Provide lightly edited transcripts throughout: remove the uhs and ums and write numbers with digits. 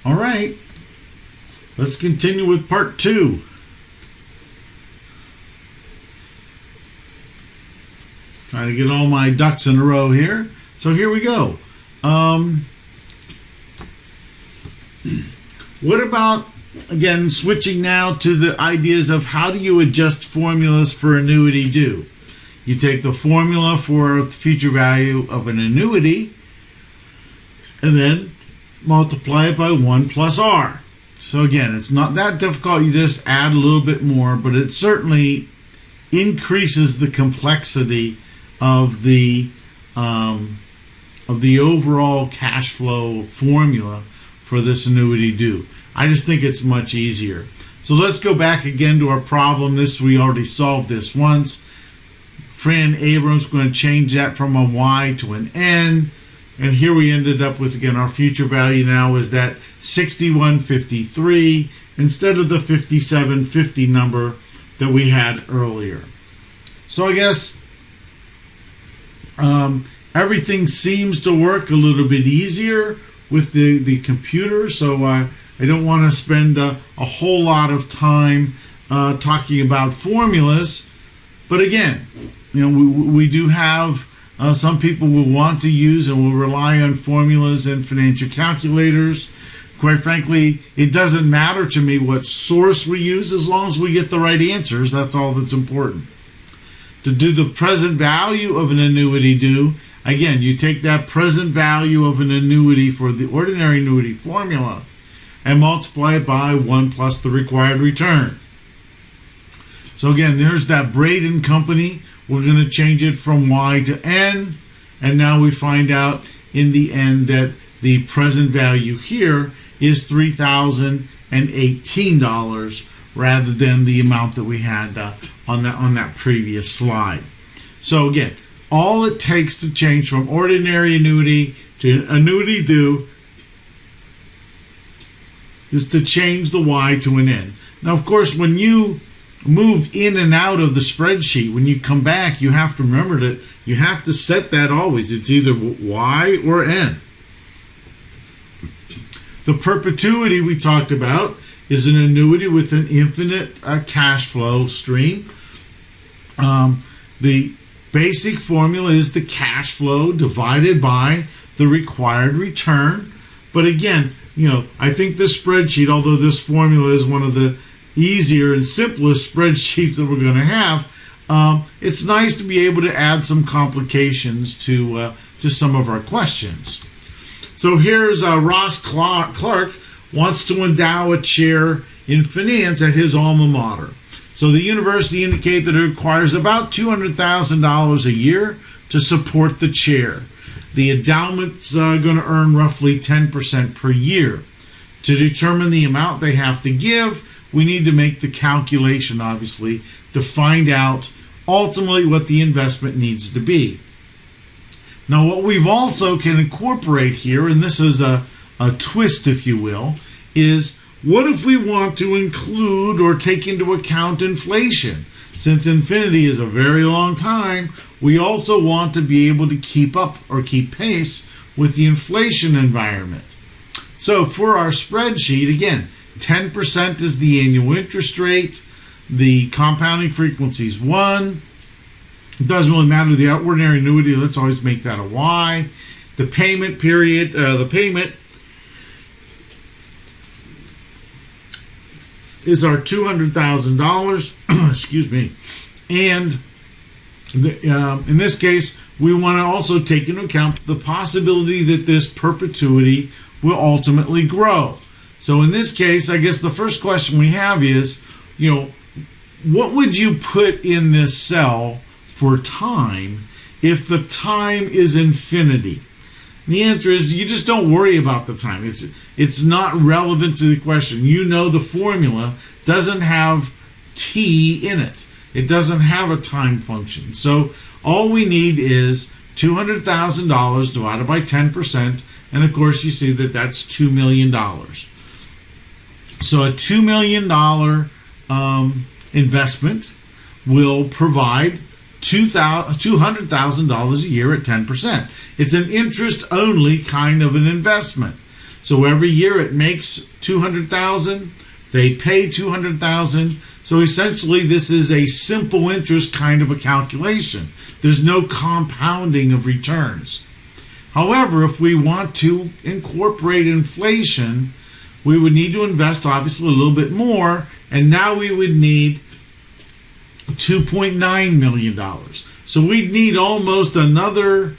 All right, let's continue with part 2. Trying to get all my ducks in a row here. So here we go. What about, again, switching now to the ideas of how do you adjust formulas for annuity due? You take the formula for the future value of an annuity and then multiply it by 1 plus R. So again, it's not that difficult. You just add a little bit more, but it certainly increases the complexity of the overall cash flow formula for this annuity due. I just think it's much easier. So let's go back again to our problem. We already solved this once. Fran Abrams going to change that from a Y to an N. And here we ended up with, again, our future value now is that 6153 instead of the 5750 number that we had earlier. So I guess everything seems to work a little bit easier with the computer, so I don't want to spend a whole lot of time talking about formulas. But again, you know, we do have some people will want to use and will rely on formulas and financial calculators. Quite frankly, it doesn't matter to me what source we use as long as we get the right answers. That's all that's important. To do the present value of an annuity due, again, you take that present value of an annuity for the ordinary annuity formula and multiply it by 1 plus the required return. So again, there's that Braden Company. We're going to change it from Y to N, and now we find out in the end that the present value here is $3,018 rather than the amount that we had on that previous slide. So again, all it takes to change from ordinary annuity to annuity due is to change the Y to an N. Now, of course, when you move in and out of the spreadsheet, when you come back, you have to remember that you have to set that always. It's either Y or N. The perpetuity we talked about is an annuity with an infinite cash flow stream. The basic formula is the cash flow divided by the required return. But again, you know, I think this spreadsheet, although this formula is one of the easier and simplest spreadsheets that we're going to have, it's nice to be able to add some complications to some of our questions. So here's Ross Clark wants to endow a chair in finance at his alma mater. So the university indicated that it requires about $200,000 a year to support the chair. The endowment's going to earn roughly 10% per year. To determine the amount they have to give, we need to make the calculation, obviously, to find out ultimately what the investment needs to be. Now, what we've also can incorporate here, and this is a twist, if you will, is what if we want to include or take into account inflation? Since infinity is a very long time, we also want to be able to keep up or keep pace with the inflation environment. So for our spreadsheet, again, 10% is the annual interest rate. The compounding frequency is 1. It doesn't really matter the ordinary annuity. Let's always make that a Y. The payment period, the payment is our $200,000. Excuse me. And in this case, we want to also take into account the possibility that this perpetuity will ultimately grow. So in this case, I guess the first question we have is, you know, what would you put in this cell for time if the time is infinity? And the answer is you just don't worry about the time. It's not relevant to the question. You know the formula doesn't have t in it. It doesn't have a time function. So all we need is $200,000 divided by 10%, and of course you see that that's $2 million. So a $2 million investment will provide $200,000 a year at 10%. It's an interest-only kind of an investment. So every year it makes $200,000. They pay $200,000. So essentially this is a simple interest kind of a calculation. There's no compounding of returns. However, if we want to incorporate inflation, we would need to invest obviously a little bit more, and now we would need $2.9 million. So we'd need almost another $1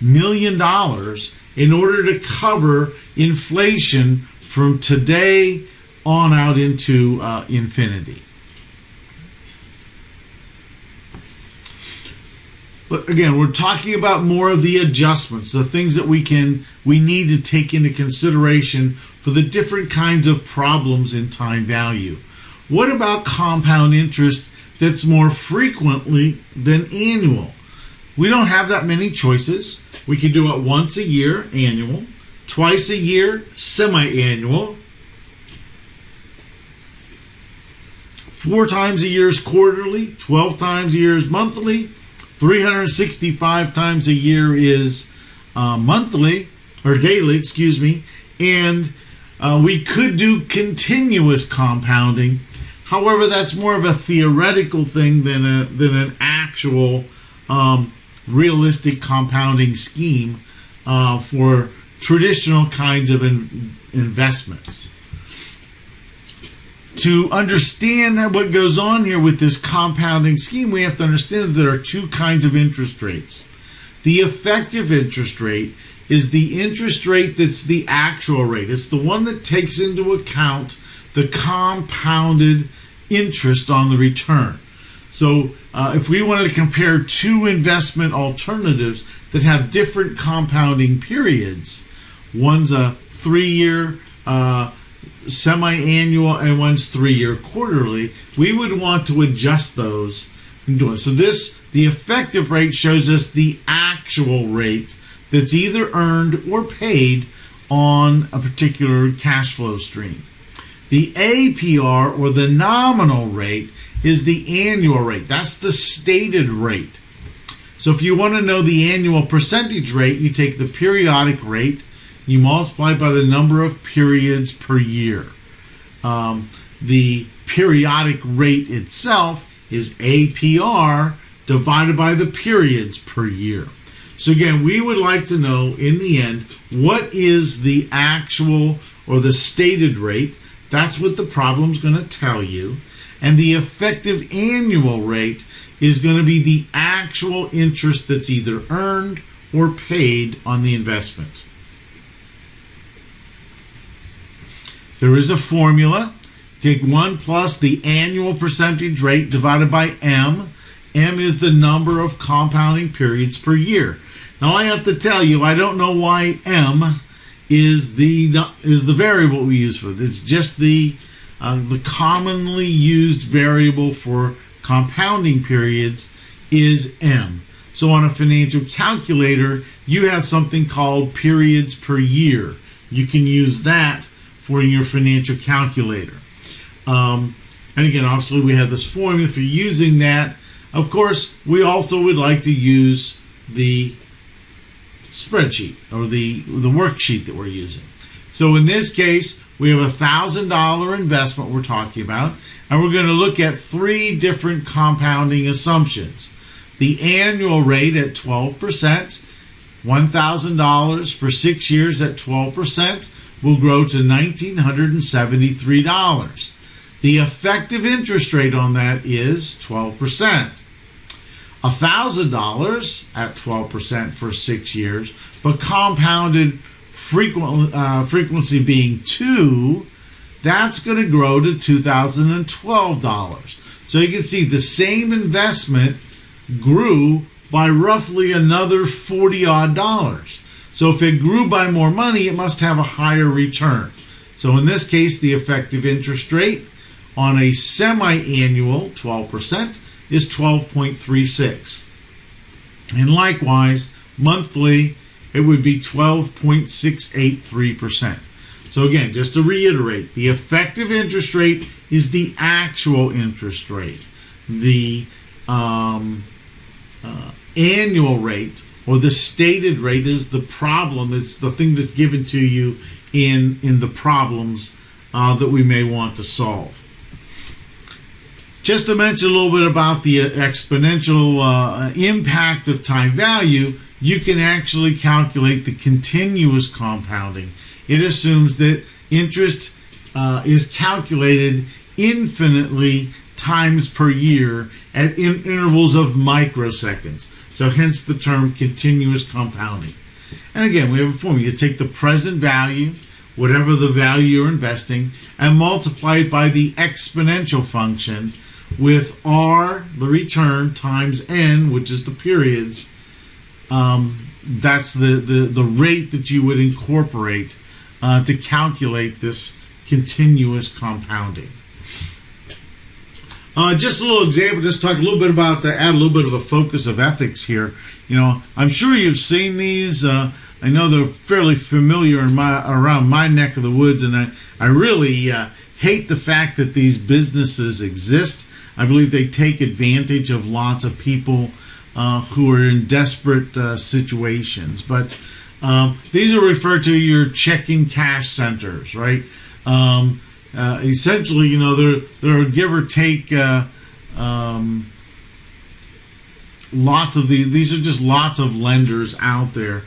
million in order to cover inflation from today on out into infinity. But again, we're talking about more of the adjustments, the things that we need to take into consideration for the different kinds of problems in time value. What about compound interest that's more frequently than annual? We don't have that many choices. We can do it once a year, annual, twice a year, semi-annual, 4 times a year is quarterly, 12 times a year is monthly, 365 times a year is monthly, or daily, excuse me, and we could do continuous compounding. However, that's more of a theoretical thing than an actual realistic compounding scheme for traditional kinds of investments. To understand what goes on here with this compounding scheme, we have to understand that there are 2 kinds of interest rates. The effective interest rate is the interest rate that's the actual rate. It's the one that takes into account the compounded interest on the return. So if we wanted to compare 2 investment alternatives that have different compounding periods, one's a 3-year semi-annual and one's 3-year quarterly, we would want to adjust those and do it. So the effective rate shows us the actual rate that's either earned or paid on a particular cash flow stream. The APR, or the nominal rate, is the annual rate. That's the stated rate. So if you want to know the annual percentage rate, you take the periodic rate, you multiply by the number of periods per year. The periodic rate itself is APR divided by the periods per year. So again, we would like to know in the end, what is the actual or the stated rate? That's what the problem's going to tell you. And the effective annual rate is going to be the actual interest that's either earned or paid on the investment. There is a formula. Take 1 plus the annual percentage rate divided by M. M is the number of compounding periods per year. Now I have to tell you, I don't know why M is the variable we use for it. It's just the commonly used variable for compounding periods is M. So on a financial calculator, you have something called periods per year. You can use that for your financial calculator. And again, obviously we have this formula for using that. Of course, we also would like to use the spreadsheet or the worksheet that we're using. So in this case, we have a $1,000 investment we're talking about, and we're going to look at 3 different compounding assumptions. The annual rate at 12%, $1,000 for 6 years at 12%, will grow to $1,973. The effective interest rate on that is 12%. $1,000 at 12% for 6 years, but compounded frequency being 2, that's going to grow to $2,012. So you can see the same investment grew by roughly another $40-odd. So if it grew by more money, it must have a higher return. So in this case, the effective interest rate on a semi-annual 12% is 12.36. And likewise, monthly, it would be 12.683%. So again, just to reiterate, the effective interest rate is the actual interest rate. The annual rate or the stated rate is the problem. It's the thing that's given to you in the problems that we may want to solve. Just to mention a little bit about the exponential impact of time value, you can actually calculate the continuous compounding. It assumes that interest is calculated infinitely times per year at intervals of microseconds. So hence the term continuous compounding. And again, we have a formula. You take the present value, whatever the value you're investing, and multiply it by the exponential function with R, the return, times N, which is the periods. That's the rate that you would incorporate to calculate this continuous compounding. Just a little example, just talk a little bit about, add a little bit of a focus of ethics here. You know, I'm sure you've seen these. I know they're fairly familiar around my neck of the woods, and I really hate the fact that these businesses exist. I believe they take advantage of lots of people who are in desperate situations. But these are referred to your checking cash centers, right? Essentially, you know, they're give or take lots of these are just lots of lenders out there.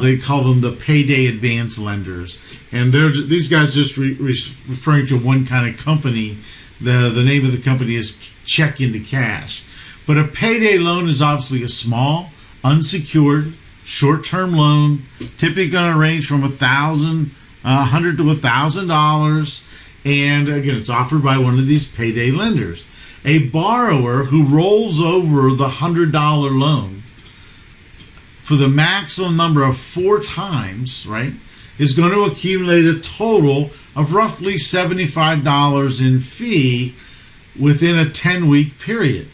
They call them the payday advance lenders, and these guys just referring to one kind of company. The name of the company is Check into Cash. But a payday loan is obviously a small, unsecured, short-term loan, typically going to range from $100 to $1,000, and again, it's offered by one of these payday lenders. A borrower who rolls over the $100 loan for the maximum number of 4 times, right, is going to accumulate a total of roughly $75 in fee within a 10-week period.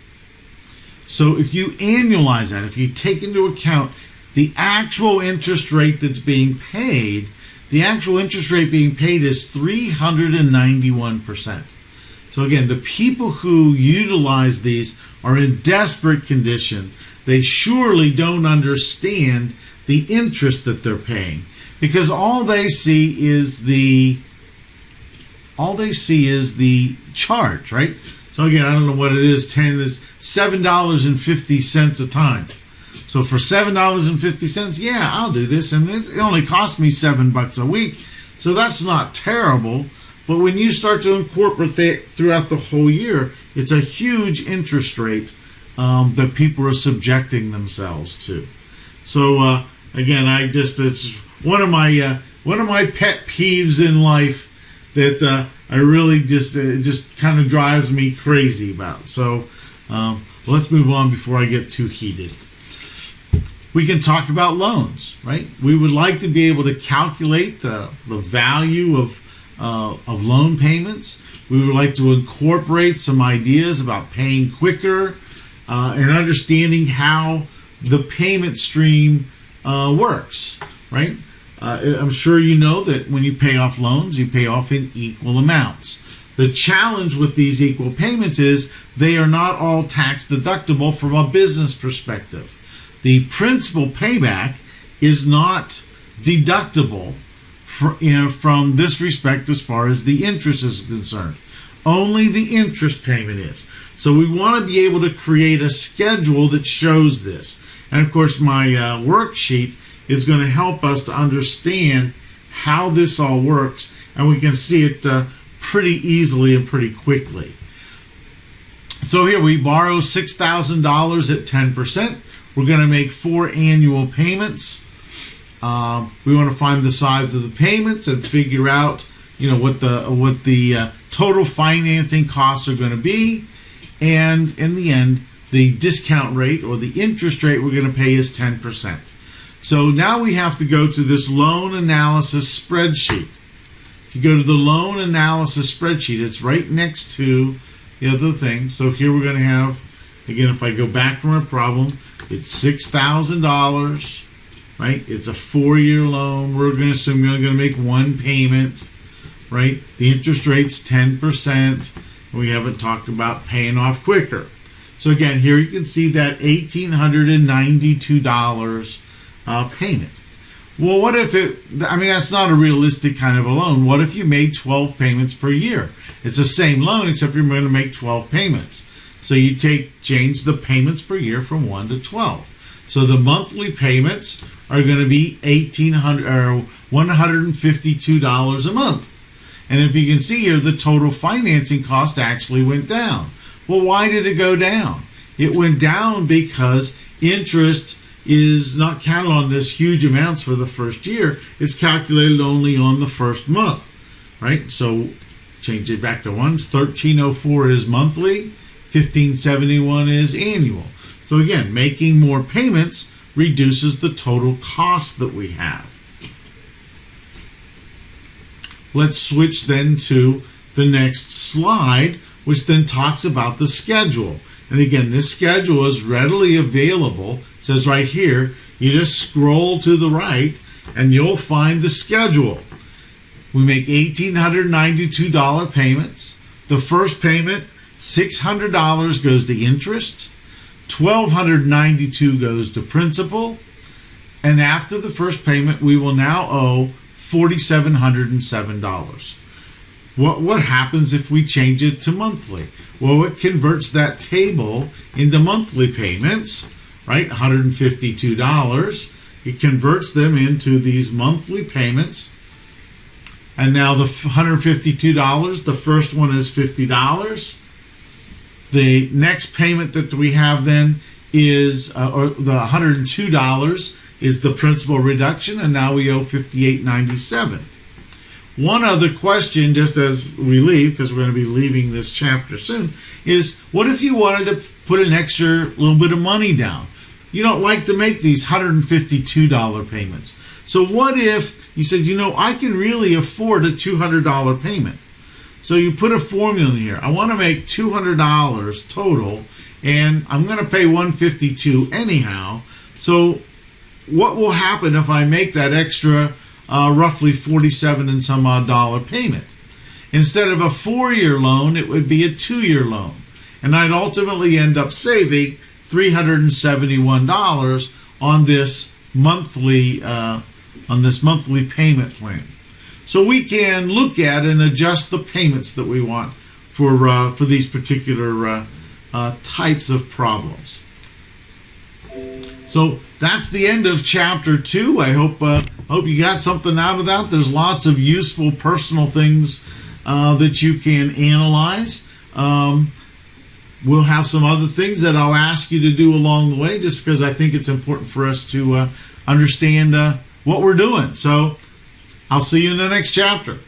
So if you annualize that, if you take into account the actual interest rate that's being paid, the actual interest rate being paid is 391%. So again, the people who utilize these are in desperate condition. They surely don't understand the interest that they're paying, because all they see is the charge, right? So again, I don't know what it is. $7.50 a time. So for $7.50, yeah, I'll do this, and it only costs me $7 a week. So that's not terrible. But when you start to incorporate that throughout the whole year, it's a huge interest rate that people are subjecting themselves to. So again, it's one of my pet peeves in life that I really just kind of drives me crazy about. So let's move on before I get too heated. We can talk about loans, right? We would like to be able to calculate the value of loan payments. We would like to incorporate some ideas about paying quicker and understanding how the payment stream works, right? I'm sure you know that when you pay off loans, you pay off in equal amounts. The challenge with these equal payments is they are not all tax deductible from a business perspective. The principal payback is not deductible from this respect as far as the interest is concerned. Only the interest payment is. So we want to be able to create a schedule that shows this. And of course, my worksheet is going to help us to understand how this all works, and we can see it pretty easily and pretty quickly. So here we borrow $6,000 at 10%. We're going to make 4 annual payments. We want to find the size of the payments and figure out, what the total financing costs are going to be, and in the end, the discount rate or the interest rate we're going to pay is 10%. So now we have to go to this loan analysis spreadsheet. If you go to the loan analysis spreadsheet, it's right next to the other thing. So here we're going to have, again, if I go back from our problem, it's $6,000, right? It's a 4-year loan. We're going to assume we're going to make 1 payment, right? The interest rate's 10%. We haven't talked about paying off quicker. So again, here you can see that $1,892 payment. Well, what if that's not a realistic kind of a loan. What if you made 12 payments per year? It's the same loan, except you're going to make 12 payments. So you change the payments per year from 1 to 12. So the monthly payments are going to be $152 a month. And if you can see here, the total financing cost actually went down. Well, why did it go down? It went down because interest is not counted on this huge amounts for the first year. It's calculated only on the first month, right? So change it back to 1304 is monthly, 1571 is annual. So again, making more payments reduces the total cost that we have. Let's switch then to the next slide, which then talks about the schedule. And again, this schedule is readily available. It says right here, you just scroll to the right and you'll find the schedule. We make $1,892 payments. The first payment, $600 goes to interest, $1,292 goes to principal, and after the first payment, we will now owe $4,707. What happens if we change it to monthly? Well, it converts that table into monthly payments, right? $152. It converts them into these monthly payments. And now the $152, the first one is $50. The next payment that we have then is, or the $102 is the principal reduction, and now we owe $58.97. One other question, just as we leave, because we're going to be leaving this chapter soon, is what if you wanted to put an extra little bit of money down? You don't like to make these $152 payments. So what if you said, I can really afford a $200 payment? So you put a formula in here. I want to make $200 total, and I'm going to pay $152 anyhow. So what will happen if I make that extra roughly $47 and some odd dollar payment? Instead of a 4-year loan, it would be a 2-year loan, and I'd ultimately end up saving $371 on this monthly payment plan. So we can look at and adjust the payments that we want for these particular types of problems. So that's the end of chapter 2. I hope you got something out of that. There's lots of useful personal things that you can analyze. We'll have some other things that I'll ask you to do along the way, just because I think it's important for us to understand what we're doing. So I'll see you in the next chapter.